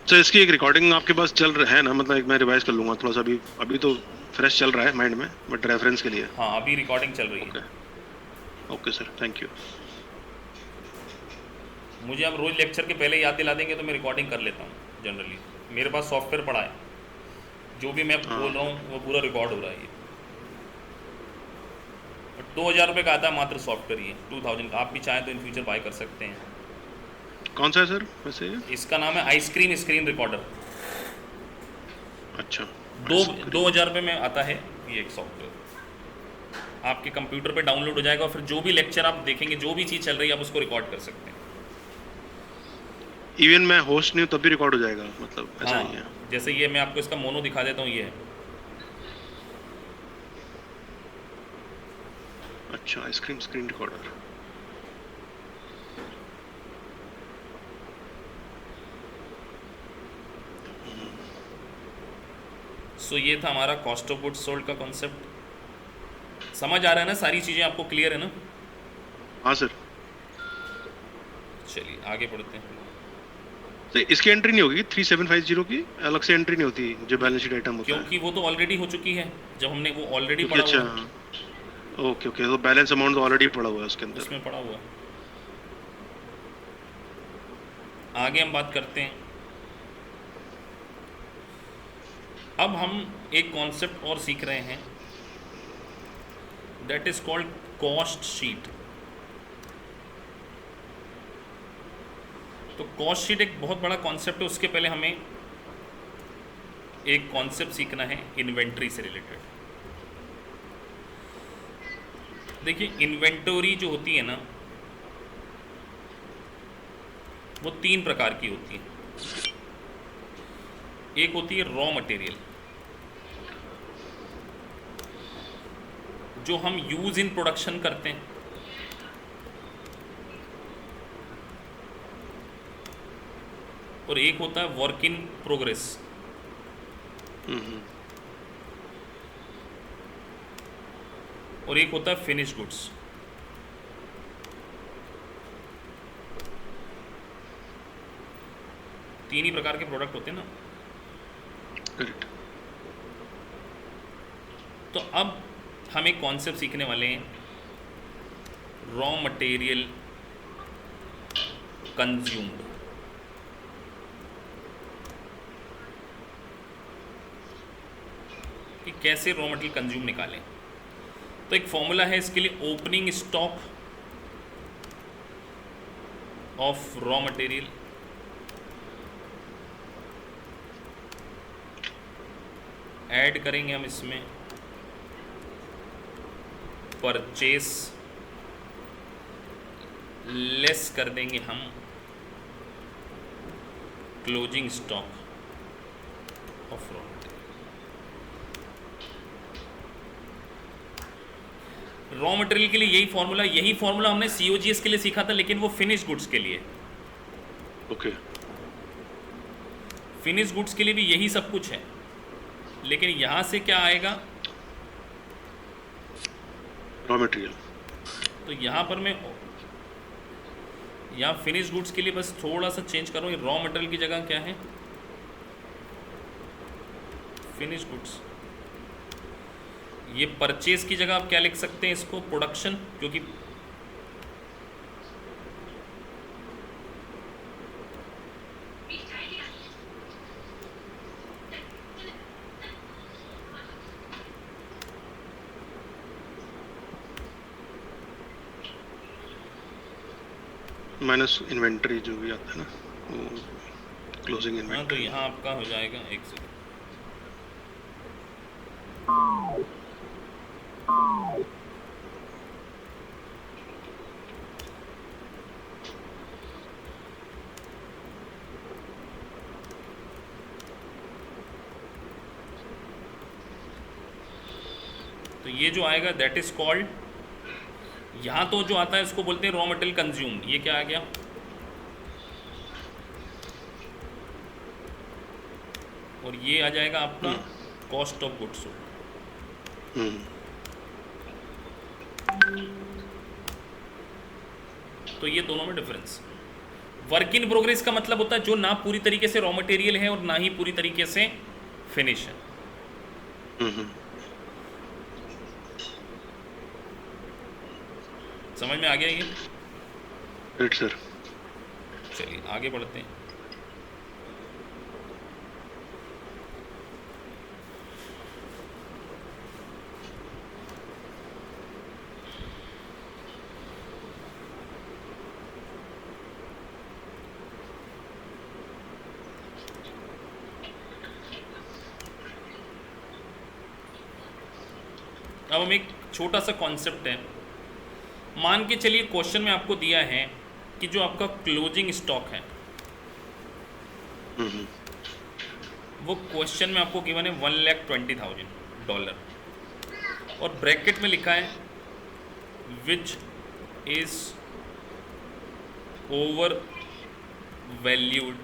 तो इसकी एक रिकॉर्डिंग आपके पास चल रहा है ना? मतलब एक मैं रिवाइज कर लूंगा थोड़ा सा, अभी तो फ्रेश चल रहा है माइंड में, बट रेफरेंस के लिए। हाँ, अभी रिकॉर्डिंग चल रही है। Okay sir, thank you. मुझे अब रोज़ लेक्चर के पहले याद दिला देंगे तो मैं रिकॉर्डिंग कर लेता हूँ जनरली। मेरे पास सॉफ्टवेयर पड़ा है, जो भी मैं हाँ बोल रहा हूँ वो पूरा रिकॉर्ड हो रहा है। ये 2,000 रुपये का आता है मात्र सॉफ्टवेयर, ये 2000 का। आप भी चाहें तो इन फ्यूचर बाय कर सकते हैं। कौन सा है सर वैसे ये? इसका नाम है आइसक्रीम स्क्रीन रिकॉर्डर। अच्छा दो आइसक्रीम। 2,000 रुपये में आता है ये एक सॉफ्टवेयर। आपके कंप्यूटर पे डाउनलोड हो जाएगा और फिर जो भी लेक्चर आप देखेंगे, जो भी चीज़ चल रही है, आप उसको रिकॉर्ड कर सकते हैं। इवन मैं होस्ट नहीं हूँ तब भी रिकॉर्ड हो जाएगा, मतलब ऐसा हाँ, नहीं है? जैसे ये मैं आपको इसका मोनो दिखा देता हूँ, ये है। अच्छा आइसक्रीम स्क्रीन रिकॉर्डर। सो ये था हमारा कॉस्ट ऑफ गुड्स सोल्ड का कॉन्सेप्ट। समझ आ रहा है ना? सारी चीज़ें आपको क्लियर है ना? हाँ सर। चलिए आगे बढ़ते हैं। तो इसकी एंट्री नहीं होगी 3750 की? अलग से एंट्री नहीं होती जो बैलेंस शीट आइटम होता है? क्योंकि वो तो ऑलरेडी हो चुकी है, जब हमने वो ऑलरेडी क्योंकि पढ़ा अच्छा, हुआ है, ओके ओके, तो बैलेंस अमाउंट तो ऑलरेडी पड़ा हुआ है उसके अंदर। उसमें पढ़ा हुआ है। आगे हम बात करते हैं। अब हम एक कॉन्सेप्ट और सीख रहे हैं, that is called cost sheet. तो कॉस्ट शीट एक बहुत बड़ा कॉन्सेप्ट है। उसके पहले हमें एक कॉन्सेप्ट सीखना है इन्वेंट्री से रिलेटेड। देखिए, इन्वेंटरी जो होती है ना, वो 3 प्रकार की होती है। एक होती है रॉ मटेरियल, जो हम यूज इन प्रोडक्शन करते हैं। और एक होता है वर्क इन प्रोग्रेस। और एक होता है फिनिश गुड्स। तीन ही प्रकार के प्रोडक्ट होते हैं ना। करेक्ट। तो अब हम एक कॉन्सेप्ट सीखने वाले हैं, रॉ मटेरियल कंज्यूम्ड। कि कैसे रॉ मटेरियल कंज्यूम निकालें। तो एक फॉर्मूला है इसके लिए, opening stock of raw material add करेंगे हम इसमें परचेस, लेस कर देंगे हम closing stock of raw material. Raw material के लिए यही फॉर्मूला हमने COGS के लिए सीखा था, लेकिन वो फिनिश गुड्स के लिए। ओके। फिनिश गुड्स के लिए भी यही सब कुछ है, लेकिन यहां से क्या आएगा, रॉ मटेरियल। तो यहां पर मैं यहाँ फिनिश गुड्स के लिए बस थोड़ा सा चेंज कर रहा हूँ। रॉ मटेरियल की जगह क्या है, फिनिश गुड्स। ये परचेज की जगह आप क्या लिख सकते हैं इसको, प्रोडक्शन, क्योंकि माइनस इन्वेंटरी जो भी आता है ना, वो क्लोजिंग हाँ, तो इन्वेंटरी। यहाँ आपका हो जाएगा, एक सेकंड। तो ये जो आएगा दैट इज कॉल्ड, यहाँ तो जो आता है उसको बोलते हैं रॉ मटेरियल कंज्यूम। ये क्या आ गया, और ये आ जाएगा आपका कॉस्ट ऑफ गुड्स सोल्ड। तो ये दोनों में डिफरेंस। वर्क इन प्रोग्रेस का मतलब होता है जो ना पूरी तरीके से रॉ मटेरियल है और ना ही पूरी तरीके से फिनिश है। समझ में आ गया ये? Right sir. चलिए आगे बढ़ते हैं। अब हम एक छोटा सा कॉन्सेप्ट है, मान के चलिए क्वेश्चन में आपको दिया है कि जो आपका क्लोजिंग स्टॉक है वो क्वेश्चन में आपको गिवन है $1,20,000 और ब्रैकेट में लिखा है which is over valued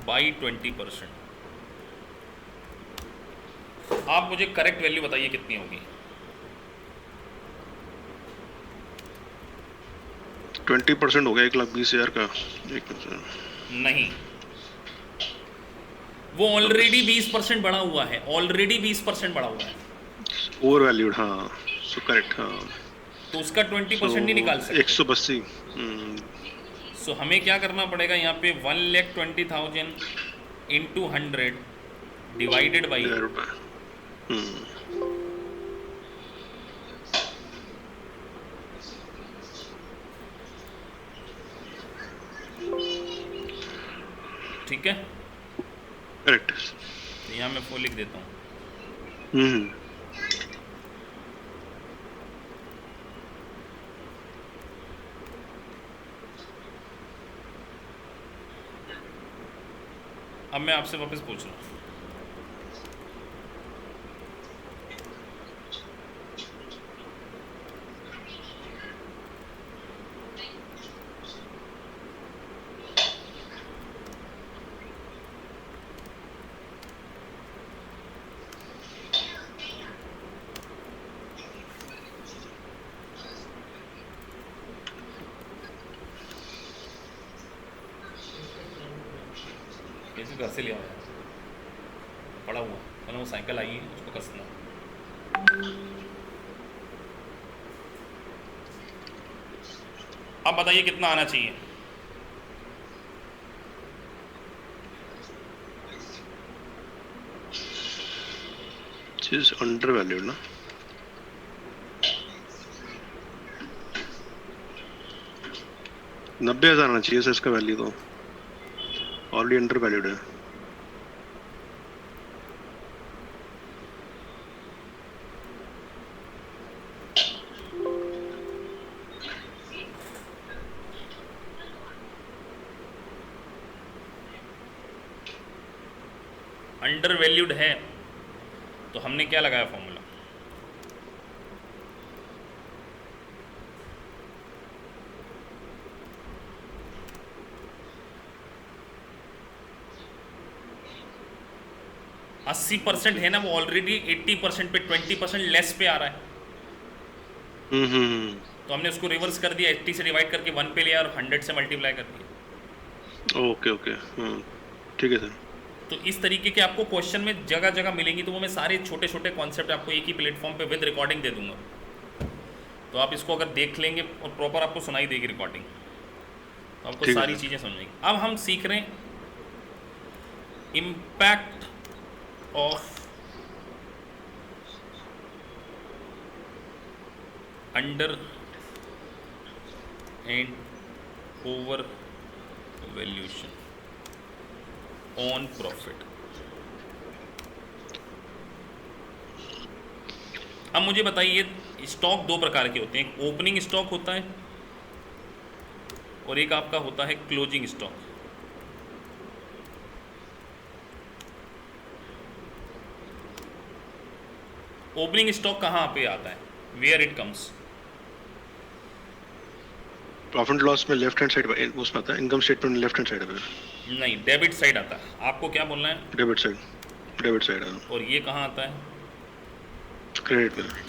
by 20%। आप मुझे करेक्ट वैल्यू बताइए कितनी होगी। 20% हो गया 1,20,000 का। नहीं, वो ऑलरेडी 20% बढ़ा हुआ है, ऑलरेडी 20% बढ़ा हुआ है, ओवर वैल्यूड, हाँ सो करेक्ट, हाँ तो उसका 20% नहीं निकाल सकते। 182। सो हमें क्या करना पड़ेगा यहाँ पे 1,20,000 इंटू 100 डिवाइडेड बाई ठीक है, करेक्ट। यहाँ मैं फोर लिख देता हूँ। अब मैं आपसे वापस पूछ रहा हूँ, कैसे घर से लिया हुआ पड़ा हुआ, मैंने वो साइकिल आई है उसको कसना। अब बताइए कितना आना चाहिए। चीज अंडर वैल्यूड ना, $90,000 आना चाहिए सर इसका वैल्यू, तो ऑलरेडी अंडर वैल्यूड है। अंडर वैल्यूड है तो हमने क्या लगाया फॉर्मूला, %80 है ना, वो ऑलरेडी 80% पे 20% लेस पे आ रहा है। तो हमने उसको रिवर्स कर दिया, 80 से डिवाइड करके 1 पे लिया और 100 से मल्टीप्लाई कर दिया। ओके ओके, ठीक है सर। तो इस तरीके के आपको क्वेश्चन में जगह जगह मिलेंगी, तो वो मैं सारे छोटे छोटे कॉन्सेप्ट आपको एक ही प्लेटफॉर्म पे विद रिकॉर्डिंग दे दूंगा, तो आप इसको अगर देख लेंगे और प्रॉपर आपको सुनाई देगी रिकॉर्डिंग, तो आपको सारी चीज़ें समझेंगी। अब हम सीख रहे हैं impact of under and over valuation on profit. अब मुझे बताइए, स्टॉक दो प्रकार के होते हैं, एक ओपनिंग स्टॉक होता है और एक आपका होता है क्लोजिंग स्टॉक। ओपनिंग स्टॉक कहाँ पे आता है, where it comes, profit loss में लेफ्ट हैंड साइड उसमें आता है, income statement left hand side पे नहीं, डेबिट साइड आता है। आपको क्या बोलना है, डेबिट साइड, डेबिट साइड। और ये कहाँ आता है, क्रेडिट में।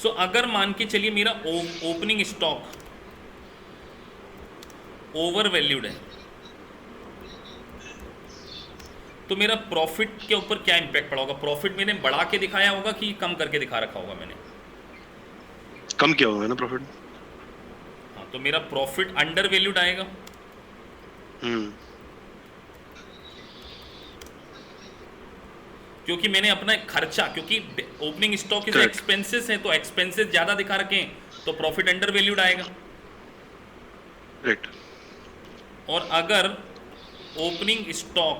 सो अगर मान के चलिए मेरा ओपनिंग स्टॉक ओवर वैल्यूड है, तो मेरा प्रॉफिट के ऊपर क्या इंपैक्ट पड़ा होगा। प्रॉफिट मैंने बढ़ा के दिखाया होगा कि कम करके दिखा रखा होगा मैंने, कम किया होगा ना प्रॉफिट। हाँ, तो मेरा प्रॉफिट अंडर वैल्यूड आएगा। क्योंकि मैंने अपना खर्चा, क्योंकि ओपनिंग स्टॉक के एक्सपेंसेस है, तो एक्सपेंसेस ज्यादा दिखा रखे हैं, तो प्रॉफिट अंडर वैल्यूड आएगा। राइट। और अगर ओपनिंग स्टॉक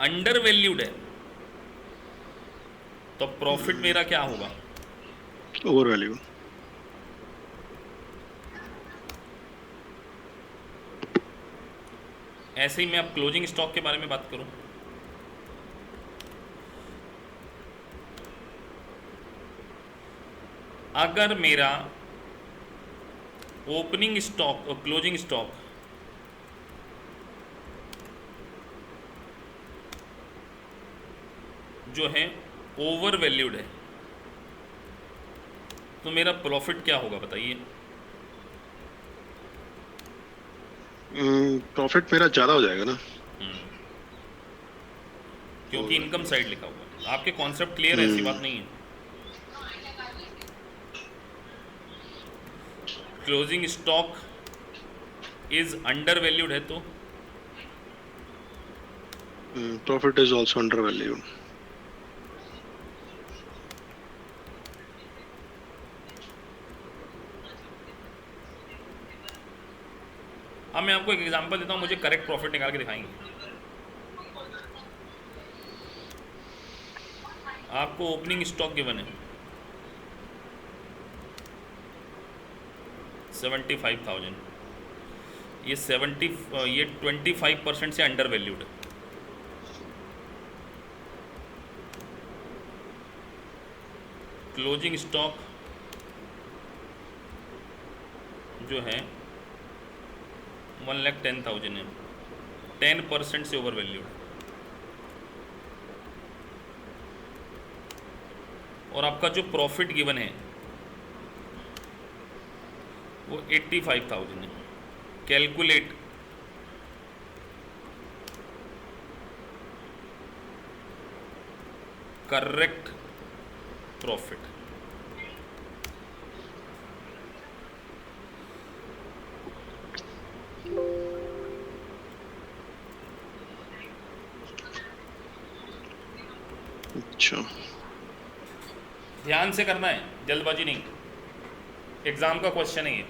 अंडर वैल्यूड है तो प्रॉफिट मेरा क्या होगा? Over value. ऐसे ही मैं अब क्लोजिंग स्टॉक के बारे में बात करूं, अगर मेरा ओपनिंग स्टॉक और क्लोजिंग स्टॉक जो है ओवर वैल्यूड है, तो मेरा प्रॉफिट क्या होगा बताइए? प्रॉफिट मेरा ज़्यादा हो जाएगा ना। क्योंकि इनकम साइड लिखा हुआ है। आपके कॉन्सेप्ट क्लियर है, ऐसी बात नहीं है। Closing stock is under valued है तो profit is also under value. अब मैं आपको एक एग्जांपल देता हूं, मुझे करेक्ट प्रॉफिट निकाल के दिखाएंगे। आपको ओपनिंग स्टॉक गिवन है 75,000, ये 25% से अंडर वैल्यूड है। क्लोजिंग स्टॉक जो है 1,10,000 है, 10% से ओवर वैल्यूड है। और आपका जो प्रॉफिट गिवन है वो 85,000 है। Calculate correct profit. अच्छा, ध्यान से करना है, जल्दबाजी नहीं, एग्जाम का क्वेश्चन है ये।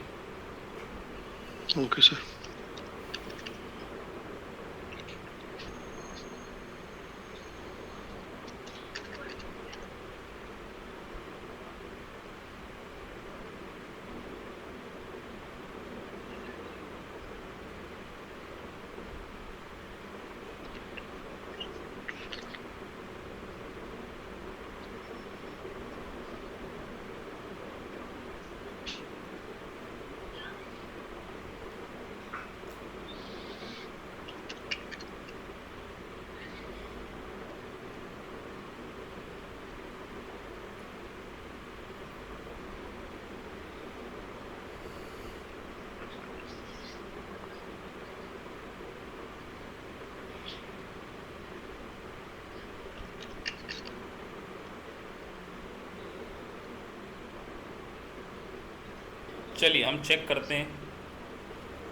Okay sir. चलिए हम चेक करते हैं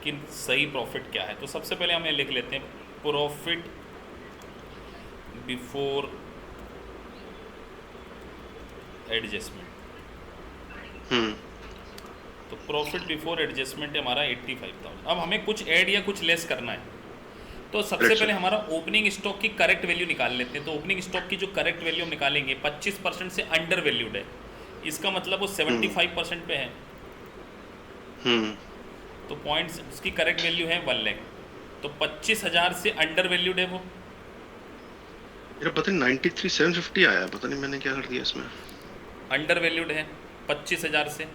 कि सही प्रॉफिट क्या है। तो सबसे पहले हम ये लिख लेते हैं प्रॉफिट बिफोर एडजस्टमेंट। तो प्रॉफिट बिफोर एडजस्टमेंट है हमारा 85,000। अब हमें कुछ ऐड या कुछ लेस करना है, तो सबसे पहले हमारा ओपनिंग स्टॉक की करेक्ट वैल्यू निकाल लेते हैं। तो ओपनिंग स्टॉक की जो करेक्ट वैल्यू हम निकालेंगे 25% से अंडर वैल्यूड है, इसका मतलब वो 75% पे है। तो पॉइंट्स उसकी करेक्ट वैल्यू है 1 लाख, तो 25,000 से अंडर वैल्यूड है वो। मेरा पता नहीं 93,750 आया, पता नहीं मैंने क्या कर दिया इसमें। अंडर वैल्यूड है 25,000 से।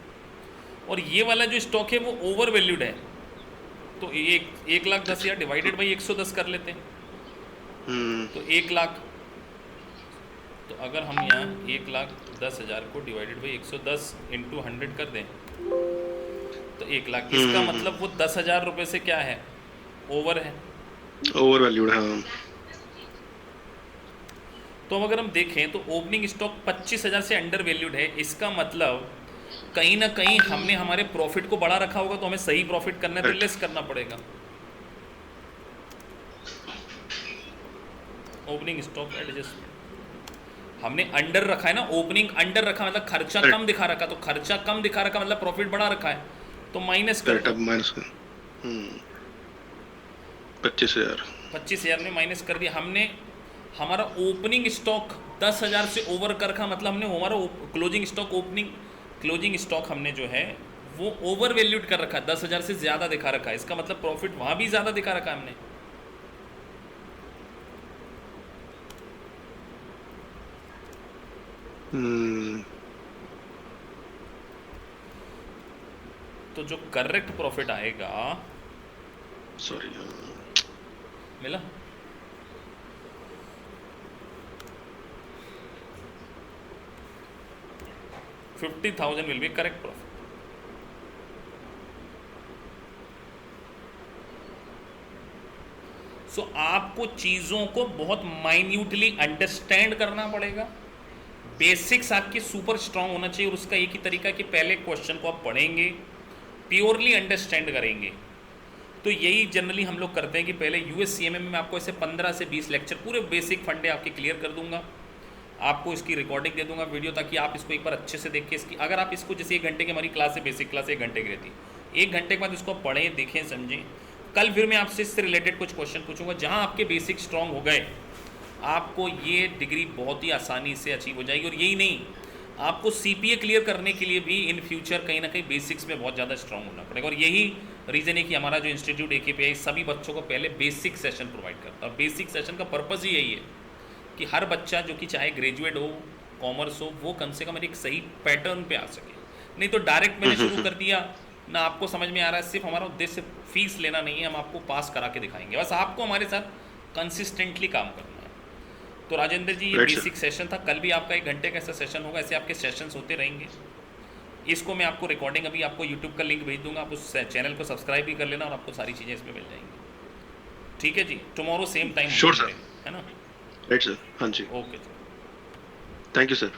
और ये वाला जो स्टॉक है वो ओवर वैल्यूड है, तो 1,10,000 डिवाइडेड बाई 110 कर लेते हैं। तो 1 लाख, तो अगर हम यहाँ 1,10,000 को डिवाइडेड बाई 110 इंटू 100 कर दें तो 1 लाख। इसका मतलब वो 10,000 रुपये से क्या है, ओवर है, ओवर वैल्यूड है। हाँ। तो अगर हम देखें तो ओपनिंग स्टॉक 25,000 से अंडर वैल्यूड है, इसका मतलब कहीं ना कहीं हमने हमारे प्रॉफिट को बढ़ा रखा होगा। तो हमें सही प्रॉफिट करना है तो लेस करना पड़ेगा। ओपनिंग स्टॉक एडजस्टमेंट हमने अंडर रखा है ना, ओपनिंग अंडर रखा मतलब खर्चा कम दिखा रखा, तो खर्चा कम दिखा रखा मतलब प्रॉफिट बढ़ा रखा है, तो माइनस कर दो। माइनस कर 25,000 25,000 में माइनस कर दिया हमने। हमारा ओपनिंग स्टॉक 10,000 से ओवर कर रखा, मतलब हमने हमारा क्लोजिंग स्टॉक हमने जो है वो ओवर वैल्यूड कर रखा है, 10,000 से ज़्यादा दिखा रखा है। इसका मतलब प्रॉफिट वहाँ भी ज़्यादा दिखा रखा है हमने। तो जो करेक्ट प्रॉफिट आएगा, सॉरी, मिला? $50,000 विल बी करेक्ट प्रॉफिट। सो आपको चीज़ों को बहुत माइन्यूटली अंडरस्टैंड करना पड़ेगा। बेसिक्स आपके सुपर स्ट्रांग होना चाहिए, और उसका एक ही तरीका है कि पहले क्वेश्चन को आप पढ़ेंगे, प्योरली अंडरस्टैंड करेंगे। तो यही जनरली हम लोग करते हैं कि पहले USCMM में आपको ऐसे 15 से 20 लेक्चर पूरे बेसिक फंडे आपके क्लियर कर दूंगा, आपको इसकी रिकॉर्डिंग दे दूंगा वीडियो, ताकि आप इसको एक बार अच्छे से देख के इसकी, अगर आप इसको जैसे 1 घंटे की हमारी क्लास है, बेसिक क्लास 1 घंटे की रहती है, 1 घंटे के बाद इसको पढ़ें, देखें, समझें। कल फिर मैं आपसे इससे रिलेटेड कुछ क्वेश्चन पूछूंगा, जहाँ आपके बेसिक स्ट्रॉन्ग हो गए, आपको ये डिग्री बहुत ही आसानी से अचीव हो जाएगी। और यही नहीं, आपको CPA क्लियर करने के लिए भी इन फ्यूचर कहीं ना कहीं बेसिक्स में बहुत ज़्यादा स्ट्रांग होना पड़ेगा। और यही रीज़न है कि हमारा जो इंस्टीट्यूट AKPI सभी बच्चों को पहले बेसिक सेशन प्रोवाइड करता है। और बेसिक सेशन का पर्पज़ ही यही है कि हर बच्चा जो कि चाहे ग्रेजुएट हो, कॉमर्स हो, वो कम से कम एक सही पैटर्न पे आ सके। नहीं तो डायरेक्ट मैंने शुरू कर दिया ना, आपको समझ में आ रहा है, सिर्फ हमारा उद्देश्य फीस लेना नहीं है, हम आपको पास करा के दिखाएंगे, बस आपको हमारे साथ कंसिस्टेंटली काम करना है। तो राजेंद्र जी, ये बेसिक सेशन था। कल भी आपका 1 घंटे का ऐसा सेशन होगा, ऐसे आपके सेशंस होते रहेंगे। इसको मैं आपको रिकॉर्डिंग अभी आपको यूट्यूब का लिंक भेज दूंगा, आप उस चैनल को सब्सक्राइब भी कर लेना, और आपको सारी चीज़ें इसमें मिल जाएंगी। ठीक है जी, tomorrow same time, sure sir, है ना? राइट सर, हाँ जी, ओके जी, थैंक यू सर।